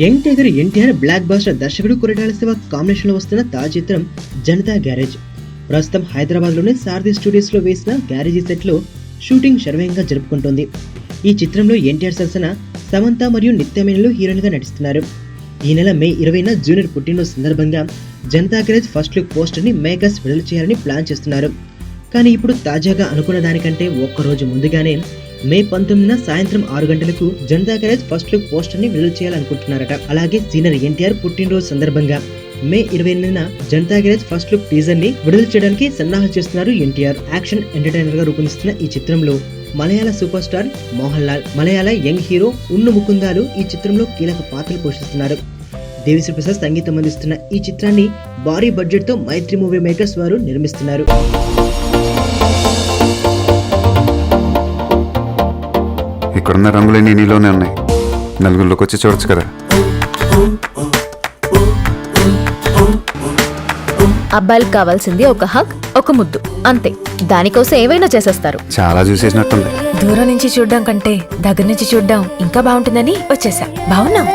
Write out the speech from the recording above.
Young tiger NTR blockbuster దర్శకుడు Koratala Shiva combination లో వస్తున్న తాజా చిత్రం జనతా గ్యారేజ్. ప్రస్తుతం హైదరాబాద్ లోని సారథి స్టూడియోస్ లో వేసిన గ్యారేజీ సెట్ లో షూటింగ్ శరవేగంగా జరుపుకుంటోంది. ఈ చిత్రంలో ఎన్టీఆర్ సరసన సమంత మరియు నిత్యమేనలు హీరోయిన్ గా నటిస్తున్నారు. ఈ నెల మే 20న జూనియర్ పుట్టినరోజు సందర్భంగా Janata garage first look poster ని మేకర్స్ విడుదల చేయాలని ప్లాన్ చేస్తున్నారు. కానీ ఇప్పుడు తాజాగా అనుకున్న దానికంటే ఒక్కరోజు ముందుగానే మే 19న సాయంత్రం 6 గంటలకు Janatha garage first look poster ని విడుదల చేయాలనుకుంటున్నారట. అలాగే సీనియర్ ఎన్టీఆర్ పుట్టినరోజు సందర్భంగా మే 28న Janatha garage first look teaser ని విడుదల చేయడానికి సన్నాహాలు చేస్తున్నారు ఎన్టీఆర్. యాక్షన్ ఎంటర్టైనర్ గా రూపొందిస్తున్న ఈ చిత్రంలో మలయాళ సూపర్ స్టార్ మోహన్ లాల్, మలయాళ యంగ్ హీరో ఉన్ను ముకుందాలు ఈ చిత్రంలో కీలక పాత్రలు పోషిస్తున్నారు. దేవిశ్రీ ప్రసాద్ సంగీతం అందిస్తున్న ఈ చిత్రాన్ని భారీ బడ్జెట్ తో మైత్రి మూవీ మేకర్స్ వారు నిర్మిస్తున్నారు. ఇక్కడున్న రంగులన్నీ నీలోనే ఉన్నాయి. నలుగురిలోకి వచ్చి చూడొచ్చు కదా. అబ్బాయిలకు కావాల్సింది ఒక హగ్, ఒక ముద్దు, అంతే. దానికోసం ఏవైనా చేసేస్తారు. చాలా చూసేసినట్టుంది. దూరం నుంచి చూడడం కంటే దగ్గర నుంచి చూడడం ఇంకా బాగుంటుందని వచ్చేసా. బాగున్నాం.